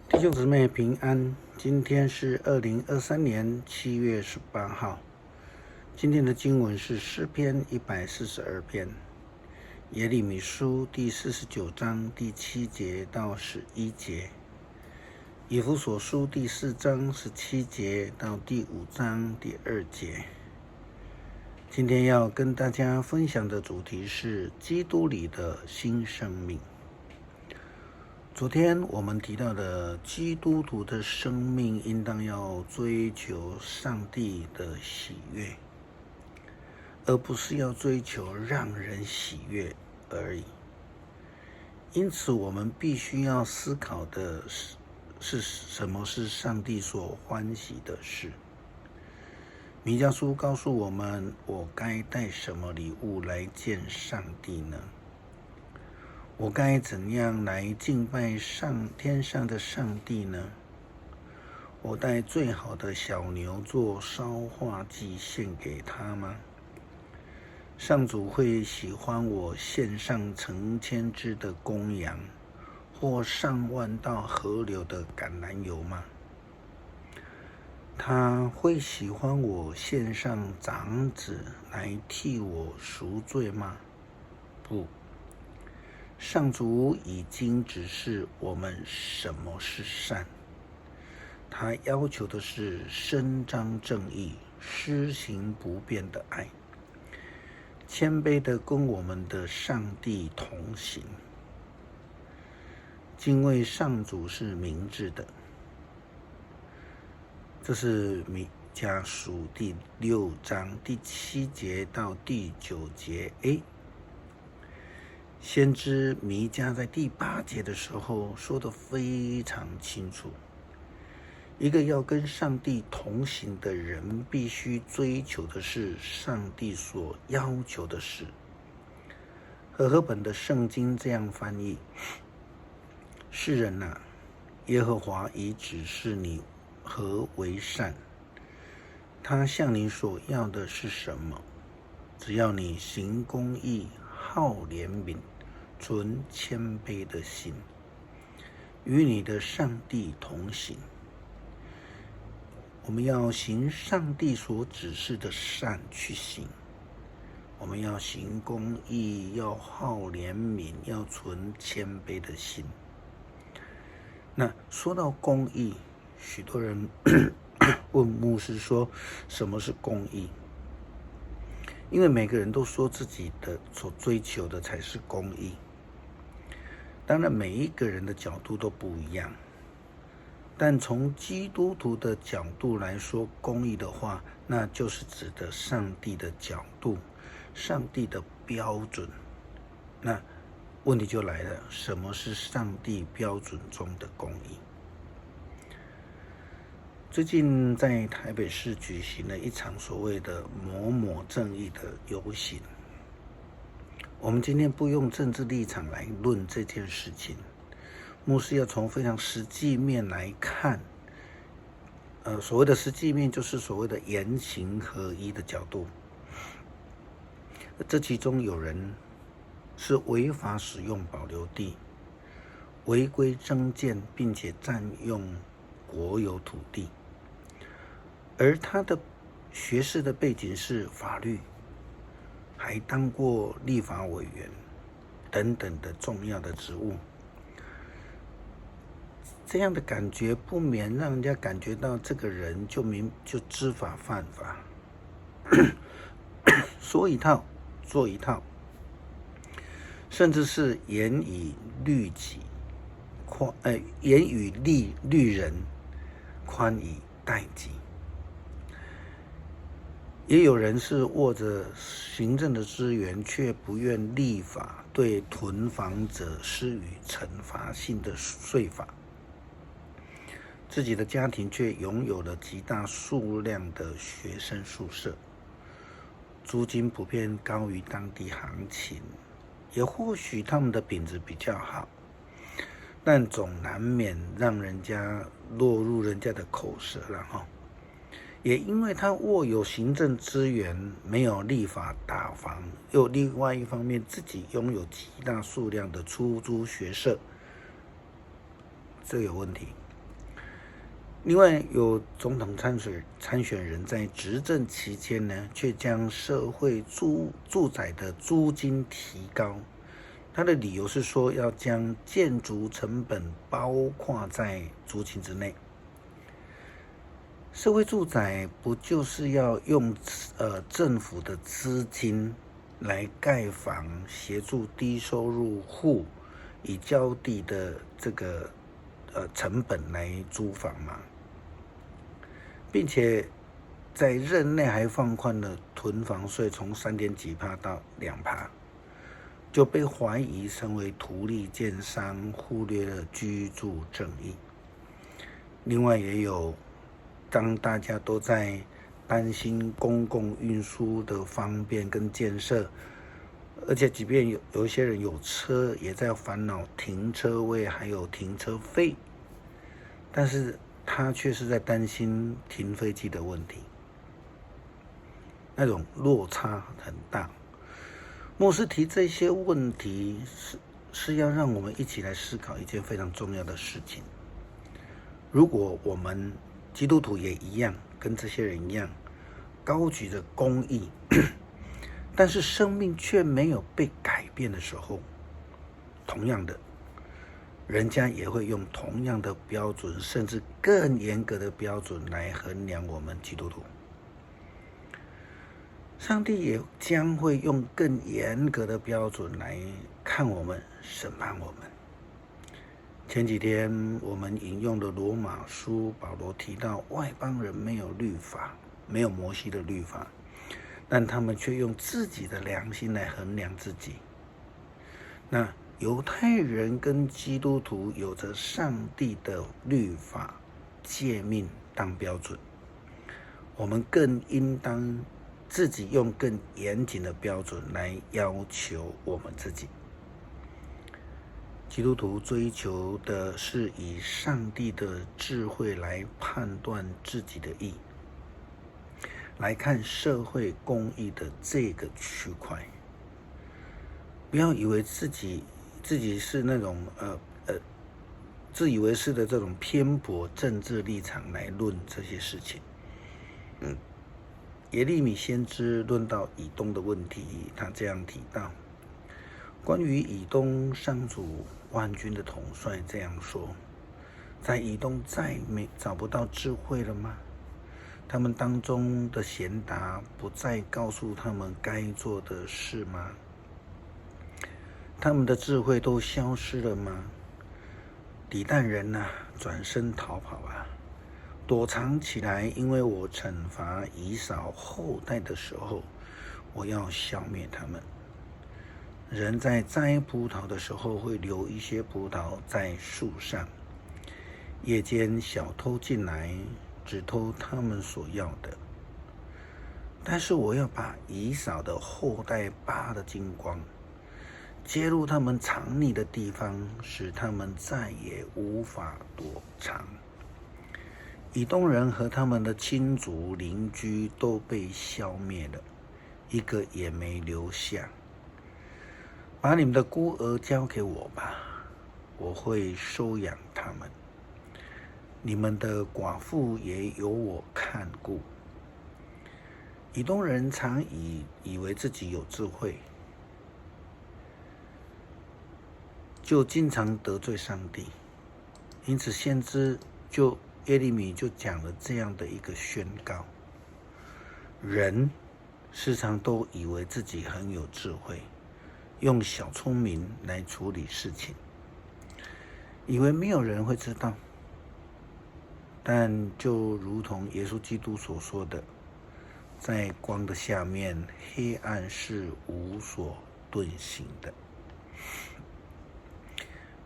弟兄姊妹平安，今天是2023年7月18号。今天的经文是诗篇142篇，耶利米书第49章第7节到11节，以弗所书第4章17节到第5章第2节。今天要跟大家分享的主题是基督里的新生命。昨天我们提到的基督徒的生命应当要追求上帝的喜悦，而不是要追求让人喜悦而已。因此我们必须要思考的是什么是上帝所欢喜的事。弥迦书告诉我们，我该带什么礼物来见上帝呢？我该怎样来敬拜天上的上帝呢？我带最好的小牛做烧化祭献给他吗？上主会喜欢我献上成千只的公羊，或上万道河流的橄榄油吗？他会喜欢我献上长子来替我赎罪吗？不。上主已经指示我们什么是善，他要求的是伸张正义，施行不变的爱，谦卑的跟我们的上帝同行。敬畏上主是明智的，这是弥迦书第6章第7节到第9节 A。先知弥迦在第8节的时候说得非常清楚，一个要跟上帝同行的人必须追求的是上帝所要求的事。和合本的圣经这样翻译：世人啊，耶和华已指示你何为善，他向你所要的是什么？只要你行公义，好怜悯，存谦卑的心，与你的上帝同行。我们要行上帝所指示的善去行，我们要行公义，要好怜悯，要存谦卑的心。那说到公义，许多人问牧师说，什么是公义？因为每个人都说自己的所追求的才是公义，当然每一个人的角度都不一样，但从基督徒的角度来说公义的话，那就是指的上帝的角度，上帝的标准。那问题就来了，什么是上帝标准中的公义？最近在台北市举行了一场所谓的某某正义的游行。我们今天不用政治立场来论这件事情，牧师要从非常实际面来看。所谓的实际面就是所谓的言行合一的角度。这其中有人是违法使用保留地，违规增建，并且占用国有土地，而他的学士的背景是法律，还当过立法委员等等的重要的职务。这样的感觉不免让人家感觉到这个人就知法犯法，说一套做一套，甚至是严以律己，严以律人，宽以待己。也有人是握着行政的资源，却不愿立法对囤房者施予惩罚性的税法，自己的家庭却拥有了极大数量的学生宿舍，租金普遍高于当地行情，也或许他们的品质比较好，但总难免让人家落入人家的口舌了哈。也因为他握有行政资源，没有立法打房，又另外一方面自己拥有极大数量的出租学舍，这有问题。另外，有总统参选人在执政期间呢，却将社会住宅的租金提高。他的理由是说，要将建筑成本包括在租金之内。社会住宅不就是要用政府的资金来盖房，协助低收入户以较低的这个成本来租房吗？并且在任内还放宽了囤房税，从3.几%到2%，就被怀疑成为图利建商，忽略了居住正义。另外也有，当大家都在担心公共运输的方便跟建设，而且即便有一些人有车，也在烦恼停车位还有停车费，但是他却是在担心停飞机的问题，那种落差很大。牧师提这些问题是要让我们一起来思考一件非常重要的事情。如果我们基督徒也一样，跟这些人一样，高举着公义，但是生命却没有被改变的时候，同样的，人家也会用同样的标准，甚至更严格的标准来衡量我们基督徒。上帝也将会用更严格的标准来看我们，审判我们。前几天我们引用的罗马书，保罗提到外邦人没有律法，没有摩西的律法，但他们却用自己的良心来衡量自己。那犹太人跟基督徒有着上帝的律法诫命当标准，我们更应当自己用更严谨的标准来要求我们自己。基督徒追求的是以上帝的智慧来判断自己的义，来看社会公义的这个区块。不要以为自己是那种自以为是的这种偏颇政治立场来论这些事情。耶利米先知论到以东的问题，他这样提到，关于以东上主万军的统帅这样说：在以东再找不到智慧了吗？他们当中的贤达不再告诉他们该做的事吗？他们的智慧都消失了吗？底但人啊，转身逃跑啊，躲藏起来，因为我惩罚以扫后代的时候，我要消灭他们。人在摘葡萄的时候会留一些葡萄在树上，夜间小偷进来，只偷他们所要的。但是我要把以扫的后代扒得精光，揭露他们藏匿的地方，使他们再也无法躲藏。以东人和他们的亲族邻居都被消灭了，一个也没留下。把你们的孤儿交给我吧，我会收养他们。你们的寡妇也由我看顾。以东人常以为自己有智慧，就经常得罪上帝，因此先知耶利米就讲了这样的一个宣告：人时常都以为自己很有智慧，用小聪明来处理事情，以为没有人会知道。但就如同耶稣基督所说的，在光的下面，黑暗是无所遁形的。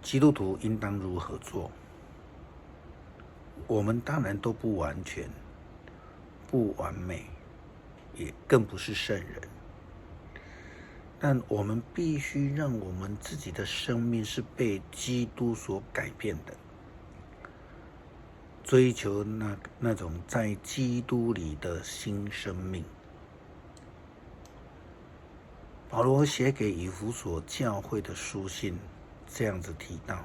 基督徒应当如何做？我们当然都不完全、不完美，也更不是圣人。但我们必须让我们自己的生命是被基督所改变的，追求那种在基督里的新生命。保罗写给以弗所教会的书信这样子提到：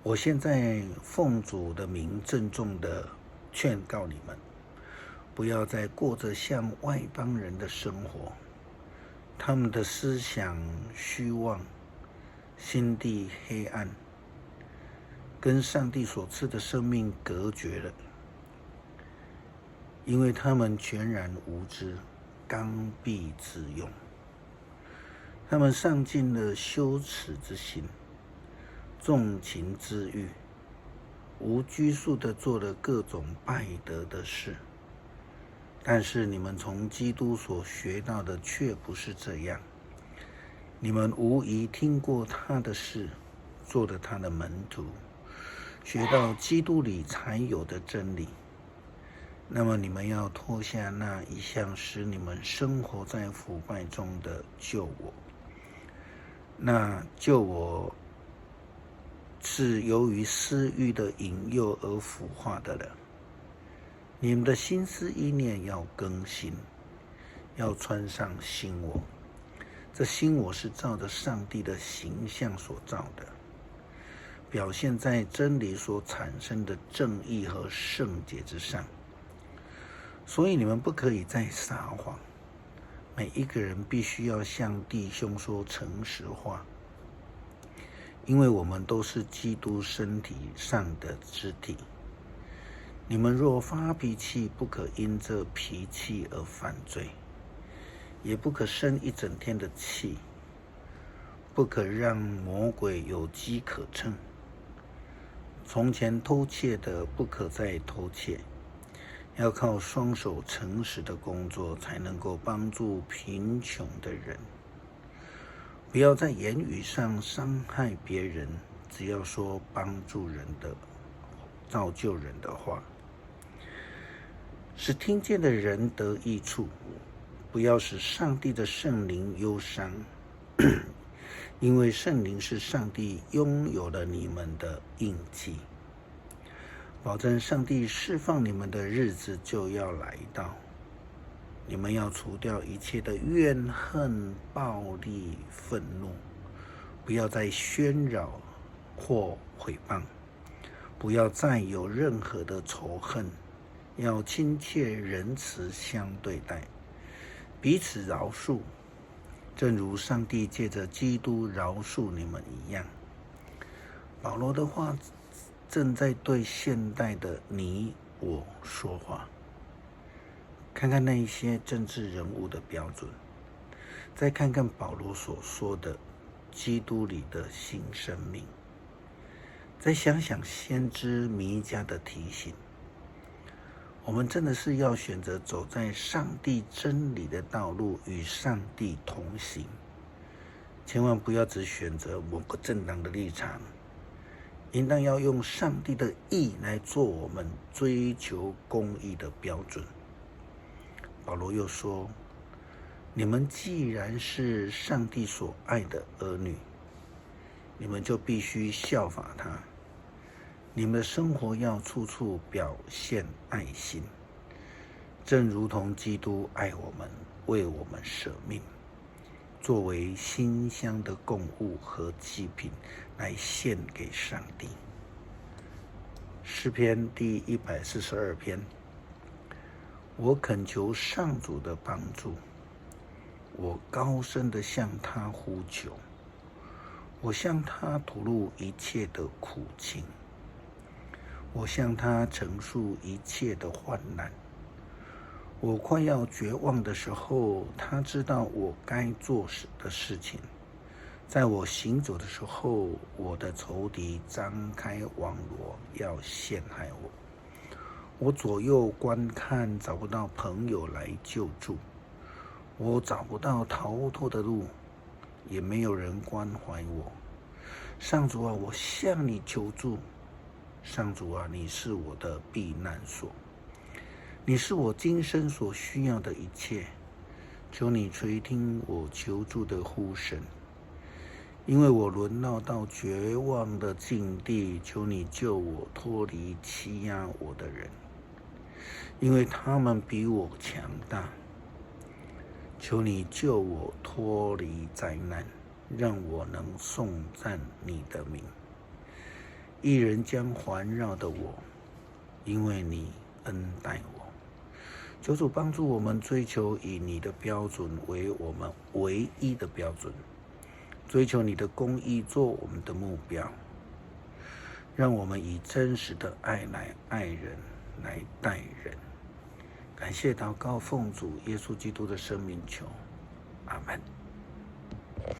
我现在奉主的名郑重的劝告你们，不要再过着像外邦人的生活，他们的思想虚妄，心地黑暗，跟上帝所赐的生命隔绝了，因为他们全然无知，刚愎自用，他们丧尽了羞耻之心，纵情之欲，无拘束地做了各种败德的事。但是你们从基督所学到的却不是这样，你们无疑听过他的事，做了他的门徒，学到基督里才有的真理。那么你们要脱下那一向使你们生活在腐败中的旧我，那旧我是由于私欲的引诱而腐化的了。你们的心思意念要更新，要穿上新我。这新我是照着上帝的形象所造的，表现在真理所产生的正义和圣洁之上。所以你们不可以再撒谎，每一个人必须要向弟兄说诚实话，因为我们都是基督身体上的肢体。你们若发脾气，不可因这脾气而犯罪，也不可生一整天的气，不可让魔鬼有机可乘。从前偷窃的，不可再偷窃，要靠双手诚实的工作，才能够帮助贫穷的人。不要在言语上伤害别人，只要说帮助人的、造就人的话，使听见的人得益处。不要使上帝的圣灵忧伤，因为圣灵是上帝拥有了你们的印记，保证上帝释放你们的日子就要来到。你们要除掉一切的怨恨、暴力、愤怒，不要再喧扰或毁谤，不要再有任何的仇恨，要亲切仁慈相对待，彼此饶恕，正如上帝借着基督饶恕你们一样。保罗的话正在对现代的你我说话。看看那一些政治人物的标准，再看看保罗所说的基督里的新生命，再想想先知弥迦的提醒，我们真的是要选择走在上帝真理的道路，与上帝同行，千万不要只选择某个政党的立场，应当要用上帝的义来做我们追求公义的标准。保罗又说，你们既然是上帝所爱的儿女，你们就必须效法他。你们的生活要处处表现爱心，正如同基督爱我们，为我们舍命，作为馨香的供物和祭品来献给上帝。诗篇第142篇，我恳求上主的帮助，我高声地向他呼求，我向他吐露一切的苦情，我向他陈述一切的患难。我快要绝望的时候，他知道我该做的事情。在我行走的时候，我的仇敌张开网罗，要陷害我。我左右观看，找不到朋友来救助，我找不到逃脱的路，也没有人关怀我。上主啊，我向你求助。上主啊，你是我的避难所，你是我今生所需要的一切。求你垂听我求助的呼声，因为我沦落到绝望的境地。求你救我脱离欺压我的人，因为他们比我强大。求你救我脱离灾难，让我能颂赞你的名。义人将环绕的我，因为你恩待我。求主帮助我们追求以你的标准为我们唯一的标准，追求你的公义做我们的目标，让我们以真实的爱来爱人，来待人。感谢祷告，奉主耶稣基督的圣名求，阿们。